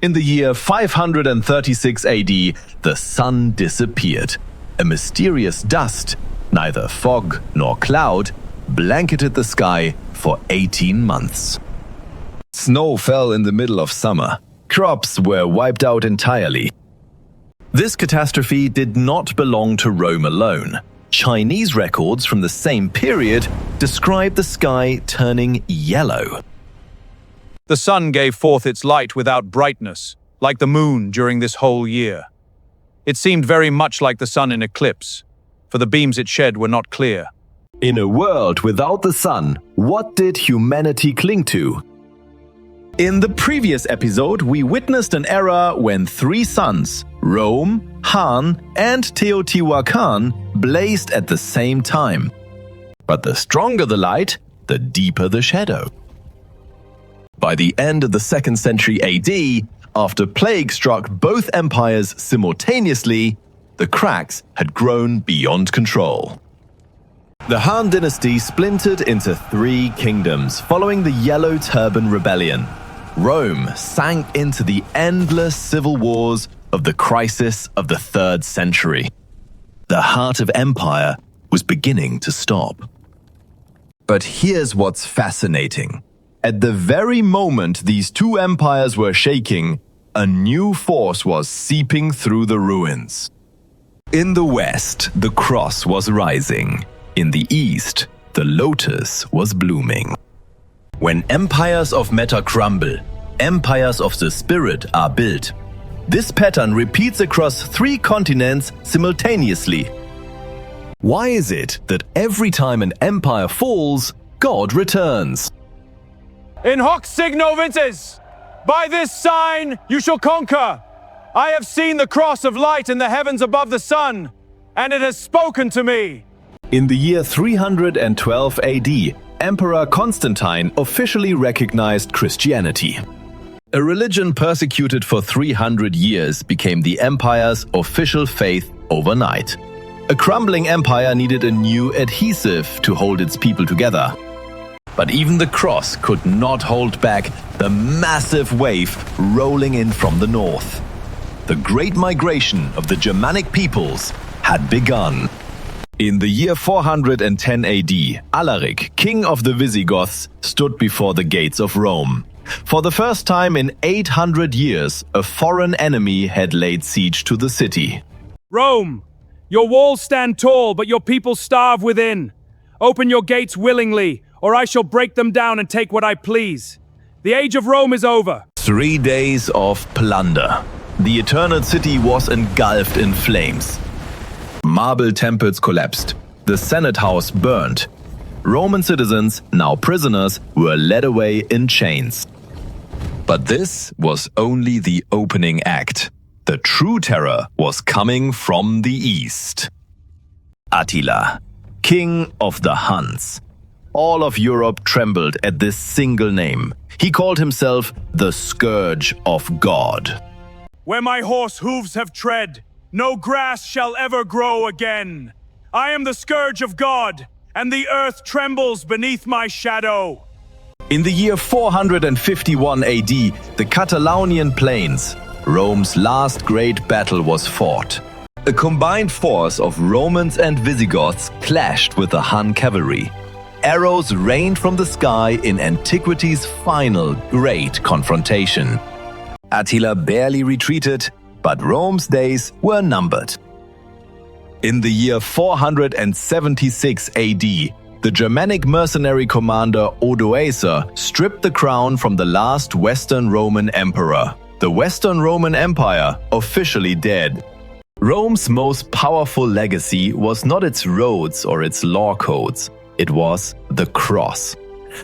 In the year 536 AD, the sun disappeared. A mysterious dust, neither fog nor cloud, blanketed the sky for 18 months. Snow fell in the middle of summer. Crops were wiped out entirely. This catastrophe did not belong to Rome alone. Chinese records from the same period describe the sky turning yellow. The sun gave forth its light without brightness, like the moon during this whole year. It seemed very much like the sun in eclipse, for the beams it shed were not clear. In a world without the sun, what did humanity cling to? In the previous episode, we witnessed an era when three suns, Rome, Han, and Teotihuacan, blazed at the same time. But the stronger the light, the deeper the shadow. By the end of the 2nd century AD, after plague struck both empires simultaneously, the cracks had grown beyond control. The Han Dynasty splintered into 3 kingdoms following the Yellow Turban Rebellion. Rome sank into the endless civil wars of the crisis of the 3rd century. The heart of empire was beginning to stop. But here's what's fascinating. At the very moment these 2 empires were shaking, a new force was seeping through the ruins. In the west, the cross was rising. In the east, the lotus was blooming. When empires of matter crumble, empires of the spirit are built. This pattern repeats across 3 continents simultaneously. Why is it that every time an empire falls, God returns? In hoc signo vinces! By this sign you shall conquer! I have seen the cross of light in the heavens above the sun, and it has spoken to me! In the year 312 AD, Emperor Constantine officially recognized Christianity. A religion persecuted for 300 years became the empire's official faith overnight. A crumbling empire needed a new adhesive to hold its people together. But even the cross could not hold back the massive wave rolling in from the north. The great migration of the Germanic peoples had begun. In the year 410 AD, Alaric, king of the Visigoths, stood before the gates of Rome. For the first time in 800 years, a foreign enemy had laid siege to the city. Rome, your walls stand tall, but your people starve within. Open your gates willingly, or I shall break them down and take what I please. The age of Rome is over. 3 days of plunder. The eternal city was engulfed in flames. Marble temples collapsed. The Senate house burned. Roman citizens, now prisoners, were led away in chains. But this was only the opening act. The true terror was coming from the east. Attila, king of the Huns. All of Europe trembled at this single name. He called himself the Scourge of God. Where my horse hooves have tread, no grass shall ever grow again. I am the Scourge of God, and the earth trembles beneath my shadow. In the year 451 AD, the Catalaunian plains, Rome's last great battle, was fought. A combined force of Romans and Visigoths clashed with the Hun cavalry. Arrows rained from the sky in antiquity's final great confrontation. Attila barely retreated, but Rome's days were numbered. In the year 476 AD, the Germanic mercenary commander Odoacer stripped the crown from the last Western Roman emperor. The Western Roman Empire officially dead. Rome's most powerful legacy was not its roads or its law codes. It was the cross.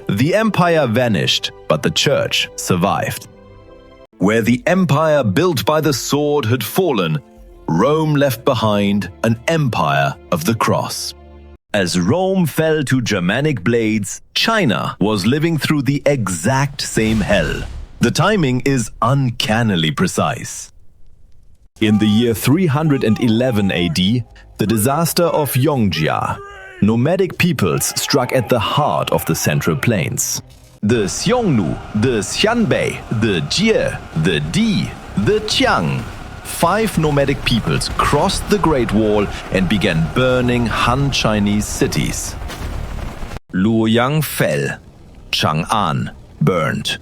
The empire vanished, but the church survived. Where the empire built by the sword had fallen, Rome left behind an empire of the cross. As Rome fell to Germanic blades, China was living through the exact same hell. The timing is uncannily precise. In the year 311 AD, the disaster of Yongjia, nomadic peoples struck at the heart of the Central Plains. the Xiongnu, the Xianbei, the Jie, the Di, the Qiang. 5 nomadic peoples crossed the Great Wall and began burning Han Chinese cities. Luoyang fell. Chang'an burned.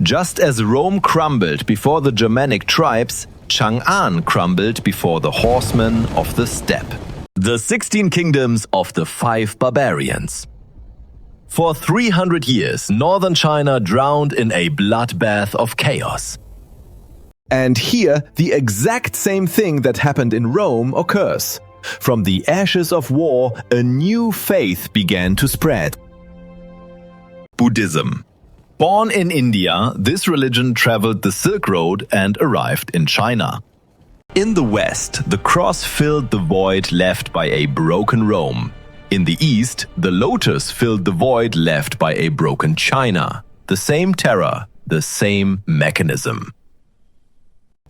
Just as Rome crumbled before the Germanic tribes, Chang'an crumbled before the horsemen of the steppe. The 16 kingdoms of the 5 barbarians. For 300 years, northern China drowned in a bloodbath of chaos. And here, the exact same thing that happened in Rome occurs. From the ashes of war, a new faith began to spread. Buddhism. Born in India, this religion traveled the Silk Road and arrived in China. In the West, the cross filled the void left by a broken Rome. In the East, the lotus filled the void left by a broken China. The same terror, the same mechanism.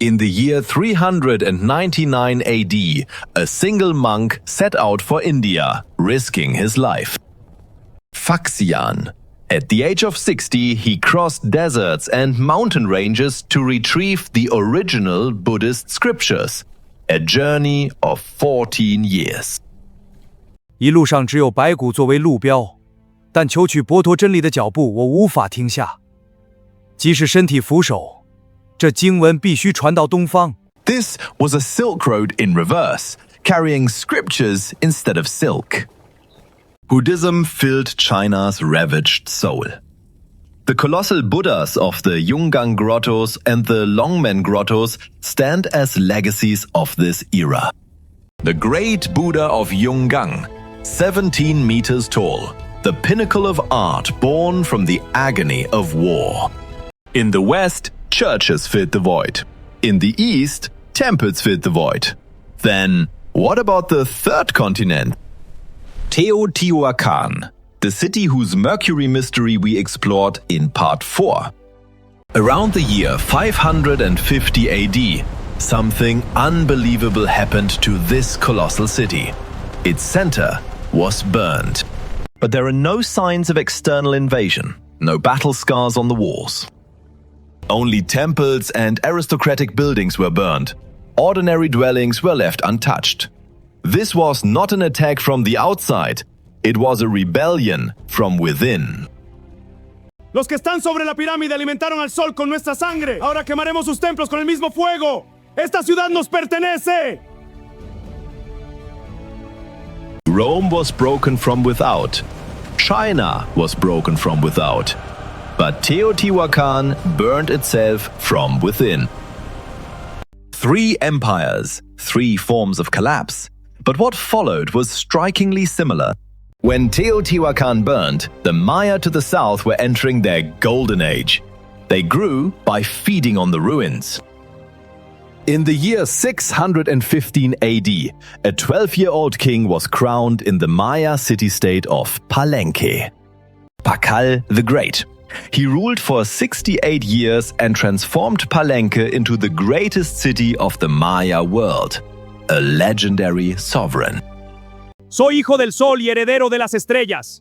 In the year 399 AD, a single monk set out for India, risking his life. Faxian. At the age of 60, he crossed deserts and mountain ranges to retrieve the original Buddhist scriptures. A journey of 14 years. 一路上只有白骨作为路标，但求取博陀真理的脚步，我无法停下。即使身体扶手，这经文必须传到东方。 This was a Silk Road in reverse, carrying scriptures instead of silk. Buddhism filled China's ravaged soul. The colossal Buddhas of the Yungang grottos and the Longmen grottos stand as legacies of this era. The great Buddha of Yungang, 17 meters tall, the pinnacle of art born from the agony of war. In the West, churches filled the void. In the East, temples filled the void. Then, what about the third continent? Teotihuacan, the city whose Mercury mystery we explored in part 4. Around the year 550 AD, something unbelievable happened to this colossal city. Its center was burned. But there are no signs of external invasion, no battle scars on the walls. Only temples and aristocratic buildings were burned. Ordinary dwellings were left untouched. This was not an attack from the outside, it was a rebellion from within. Los que están sobre la pirámide alimentaron al sol con nuestra sangre. Ahora quemaremos sus templos con el mismo fuego. Esta ciudad nos pertenece. Rome was broken from without. China was broken from without. But Teotihuacan burned itself from within. 3 empires, 3 forms of collapse. But what followed was strikingly similar. When Teotihuacan burned, the Maya to the south were entering their golden age. They grew by feeding on the ruins. In the year 615 AD, a 12-year-old king was crowned in the Maya city-state of Palenque. Pakal the Great. He ruled for 68 years and transformed Palenque into the greatest city of the Maya world. A legendary sovereign. Soy hijo del sol y heredero de las estrellas.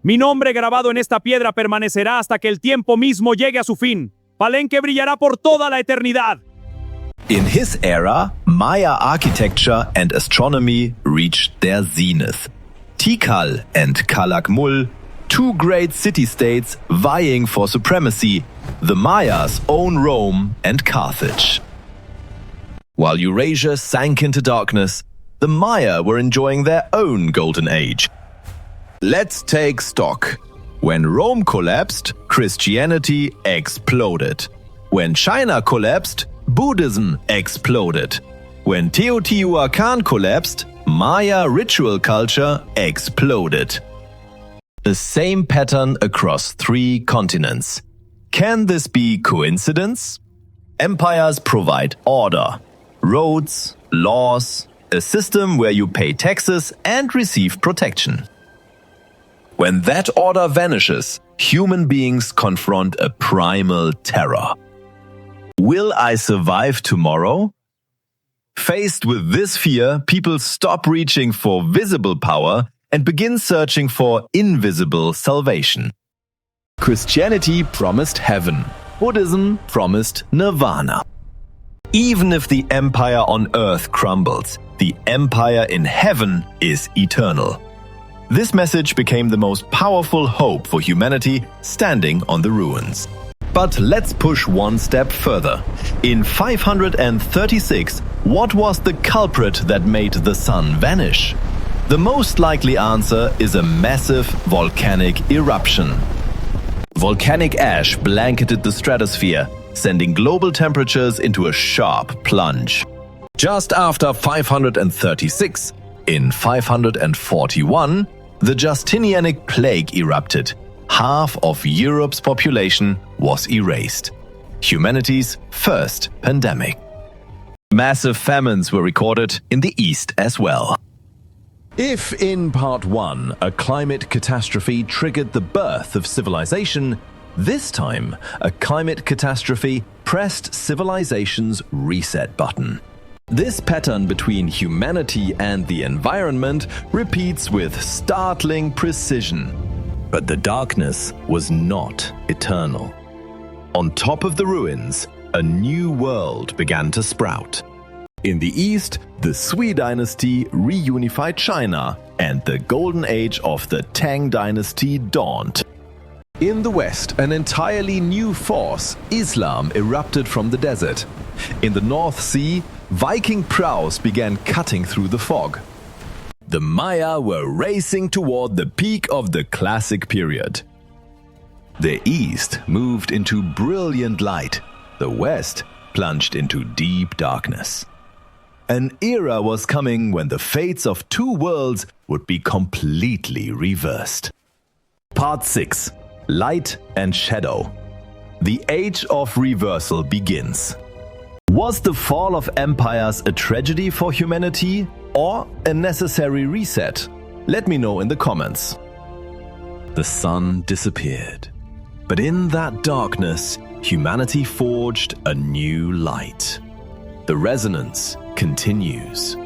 Mi nombre grabado en esta piedra permanecerá hasta que el tiempo mismo llegue a su fin. Palenque brillará por toda la eternidad. In his era, Maya architecture and astronomy reached their zenith. Tikal and Calakmul, 2 great city-states vying for supremacy, the Mayas own Rome and Carthage. While Eurasia sank into darkness, the Maya were enjoying their own golden age. Let's take stock. When Rome collapsed, Christianity exploded. When China collapsed, Buddhism exploded. When Teotihuacan collapsed, Maya ritual culture exploded. The same pattern across 3 continents. Can this be coincidence? Empires provide order, roads, laws, a system where you pay taxes and receive protection. When that order vanishes, human beings confront a primal terror. Will I survive tomorrow? Faced with this fear, people stop reaching for visible power and begin searching for invisible salvation. Christianity promised heaven. Buddhism promised nirvana. Even if the empire on earth crumbles, the empire in heaven is eternal. This message became the most powerful hope for humanity standing on the ruins. But let's push one step further. In 536, what was the culprit that made the sun vanish? The most likely answer is a massive volcanic eruption. Volcanic ash blanketed the stratosphere, sending global temperatures into a sharp plunge. Just after 536, in 541, the Justinianic plague erupted. Half of Europe's population was erased. Humanity's first pandemic. Massive famines were recorded in the East as well. If in part 1 a climate catastrophe triggered the birth of civilization, this time a climate catastrophe pressed civilization's reset button. This pattern between humanity and the environment repeats with startling precision. But the darkness was not eternal. On top of the ruins, a new world began to sprout. In the east, the Sui dynasty reunified China, and the golden age of the Tang dynasty dawned. In the west, an entirely new force, Islam, erupted from the desert. In the North Sea, Viking prows began cutting through the fog. The Maya were racing toward the peak of the Classic period. The east moved into brilliant light. The west plunged into deep darkness. An era was coming when the fates of two worlds would be completely reversed. Part 6. Light and Shadow. The Age of Reversal begins. Was the fall of empires a tragedy for humanity or a necessary reset? Let me know in the comments. The sun disappeared, but in that darkness, humanity forged a new light. The resonance continues.